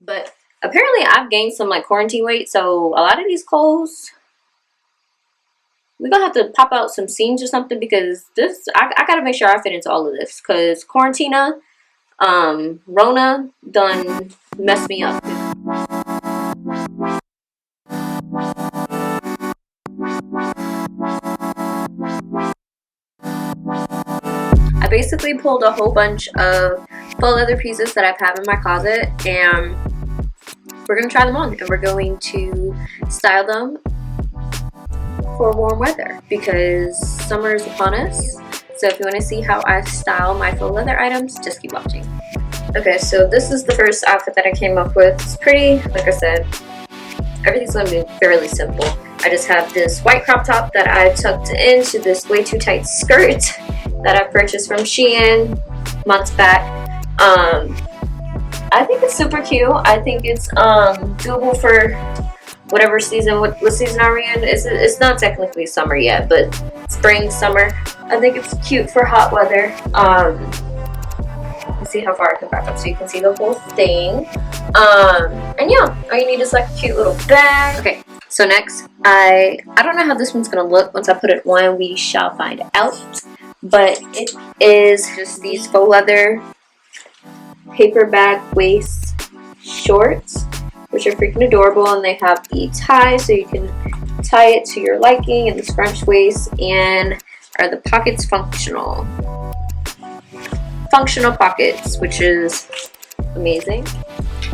But apparently I've gained some like quarantine weight, so a lot of these clothes we're gonna have to pop out some seams or something, because this I gotta make sure I fit into all of this, because Quarantina, Rona done messed me up. I basically pulled a whole bunch of faux leather pieces that I've had in my closet, and we're gonna try them on, and we're going to style them for warm weather, because summer is upon us. So if you want to see how I style my faux leather items, just keep watching. Okay, so this is the first outfit that I came up with. It's pretty, like I said, everything's going to be fairly simple. I just have this white crop top that I tucked into this way too tight skirt that I purchased from Shein months back. I think it's super cute. I think it's doable for whatever season. What season are we in? It's not technically summer yet, but spring, summer. I think it's cute for hot weather. Let's see how far I can back up so you can see the whole thing. And yeah, all you need is like a cute little bag. Okay, so next, I don't know how this one's gonna look once I put it on. We shall find out. But it is just these faux leather paper bag waist shorts, which are freaking adorable, and they have the tie so you can tie it to your liking, and the scrunch waist, and are the pockets functional pockets, which is amazing.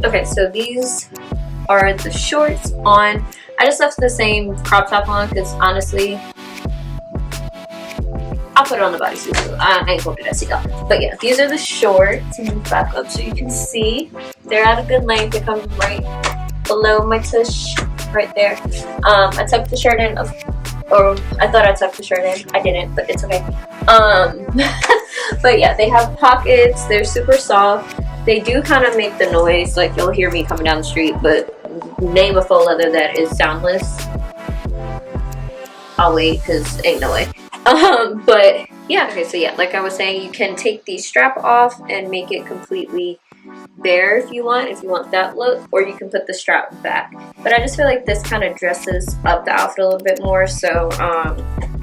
Okay, so these are the shorts on. I just left the same crop top on because honestly I'll put it on the bodysuit too. I ain't gonna do that, see y'all. But yeah, these are the shorts. And back up so you can see. They're at a good length. They come right below my tush, right there. I tucked the shirt in, or I thought I tucked the shirt in. I didn't, but it's okay. But yeah, they have pockets. They're super soft. They do kind of make the noise, like you'll hear me coming down the street, but name a faux leather that is soundless. I'll wait, because ain't no way. But yeah, okay, so yeah, like I was saying, you can take the strap off and make it completely bare if you want that look, or you can put the strap back. But I just feel like this kind of dresses up the outfit a little bit more, so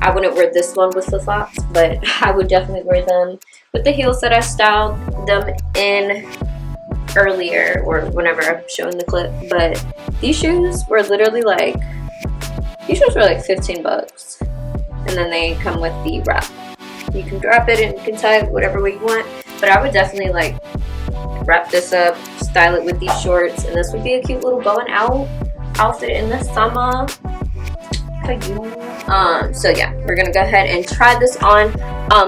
I wouldn't wear this one with flip-flops, but I would definitely wear them with the heels that I styled them in earlier, or whenever I'm showing the clip. But these shoes were literally like, these shoes were like 15 bucks. And then they come with the wrap. You can drop it and you can tie it whatever way you want. But I would definitely like wrap this up, style it with these shorts, and this would be a cute little going out outfit in the summer. So yeah, we're gonna go ahead and try this on.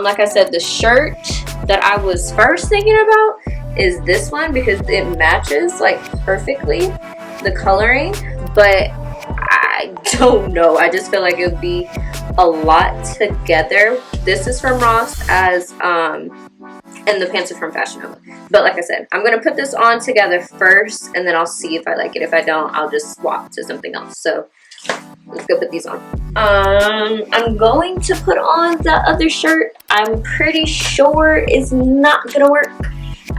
Like I said, the shirt that I was first thinking about is this one because it matches like perfectly the coloring, but I don't know. I just feel like it would be a lot together. This is from Ross and the pants are from Fashion Nova. But like I said, I'm gonna put this on together first, and then I'll see if I like it. If I don't, I'll just swap to something else. So let's go put these on. I'm going to put on the other shirt. I'm pretty sure is not gonna work.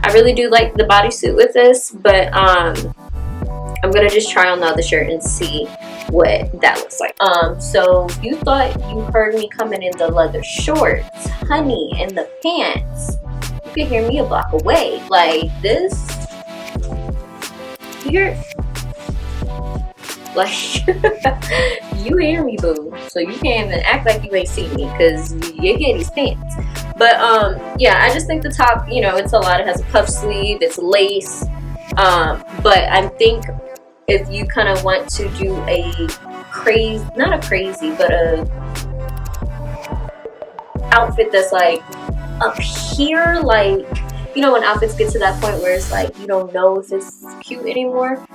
I really do like the bodysuit with this, but I'm gonna just try on the other shirt and see what that looks like. So you thought you heard me coming in the leather shorts, honey, and the pants. You can hear me a block away. Like this, you hear, like, you hear me, boo. So you can't even act like you ain't seen me, because you hear these pants. But yeah, I just think the top, you know, it's a lot. It has a puff sleeve, it's lace. But I think if you kind of want to do a crazy, not a crazy, but a outfit that's like up here, like, you know, when outfits get to that point where it's like you don't know if it's cute anymore,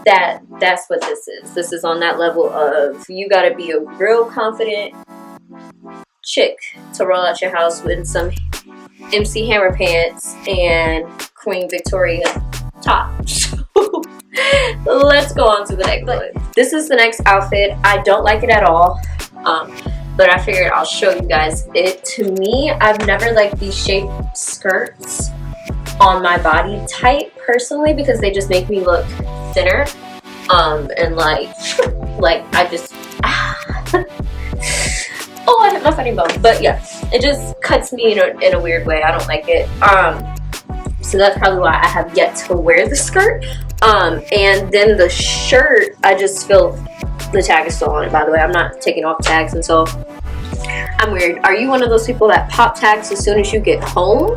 that's what this is. This is on that level of you gotta be a real confident chick to roll out your house with some MC Hammer pants and Queen Victoria tops. Let's go on to the next one. This is the next outfit. I don't like it at all, but I figured I'll show you guys it. To me, I've never liked these shaped skirts. on my body type personally, because they just make me look thinner, and like I just oh, I hit my funny bone. But yeah, it just cuts me in a weird way. I don't like it. So that's probably why I have yet to wear the skirt. And then the shirt, I just feel the tag is still on it, by the way. I'm not taking off tags until I'm weird. Are you one of those people that pop tags as soon as you get home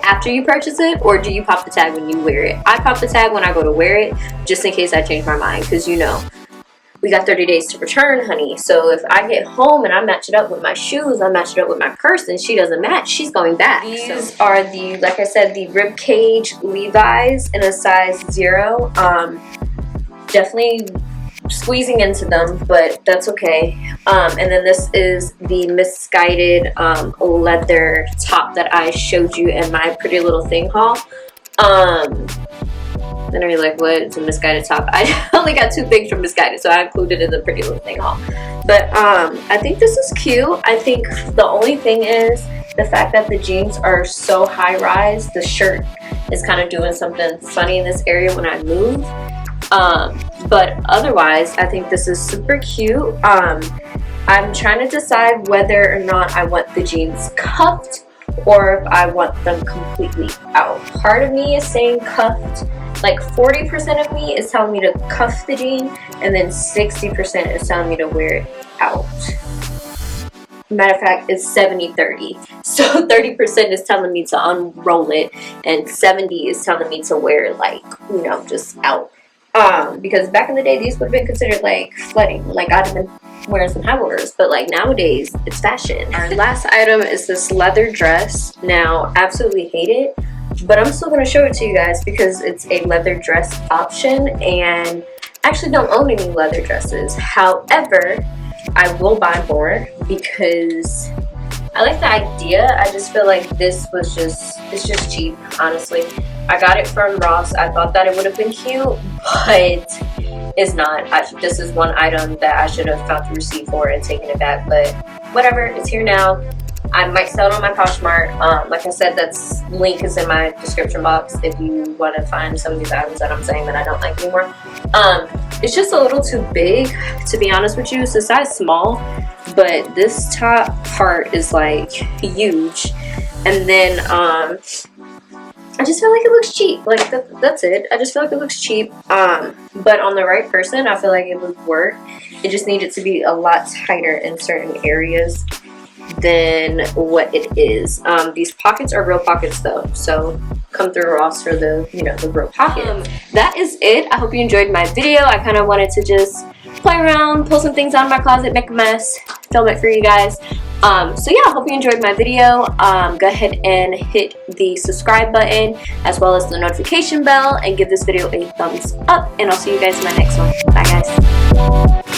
after you purchase it, or do you pop the tag when you wear it? I pop the tag when I go to wear it, just in case I change my mind, because you know we got 30 days to return, honey. So if I get home and I match it up with my shoes, I match it up with my purse, and she doesn't match, she's going back. These are the, like I said, the rib cage Levi's in a size 0. Definitely squeezing into them, but that's okay. And then this is the misguided leather top that I showed you in my Pretty Little Thing haul. Then are you like, what? It's a misguided top. I only got 2 things from misguided, so I included it in the Pretty Little Thing haul. But I think this is cute. I think the only thing is the fact that the jeans are so high rise. The shirt is kind of doing something funny in this area when I move. But otherwise, I think this is super cute. I'm trying to decide whether or not I want the jeans cuffed or if I want them completely out. Part of me is saying cuffed. Like 40% of me is telling me to cuff the jean, and then 60% is telling me to wear it out. Matter of fact, it's 70-30. So 30% is telling me to unroll it, and 70 is telling me to wear it like, you know, just out. Because back in the day, these would have been considered like flooding. Like I'd have been wearing some high waters, but like nowadays, it's fashion. Our last item is this leather dress. Now, absolutely hate it, but I'm still going to show it to you guys because it's a leather dress option, and I actually don't own any leather dresses. However, I will buy more because I like the idea. I just feel like this was it's just cheap, honestly. I got it from Ross. I thought that it would have been cute, but it's not. This is one item that I should have found the receipt for and taken it back, but whatever, it's here now. I might sell it on my Poshmark. Like I said, that's link is in my description box if you want to find some of these items that I'm saying that I don't like anymore. It's just a little too big, to be honest with you. It's a size small, but this top part is like huge. And then I just feel like it looks cheap. Like that's it. I just feel like it looks cheap. But on the right person, I feel like it would work. It just needed to be a lot tighter in certain areas than what it is. These pockets are real pockets though, so come through Ross for the, you know, the real pocket. That is it. I hope you enjoyed my video. I kind of wanted to just play around, pull some things out of my closet, make a mess, film it for you guys. So yeah, I hope you enjoyed my video. Go ahead and hit the subscribe button as well as the notification bell, and give this video a thumbs up, and I'll see you guys in my next one. Bye guys.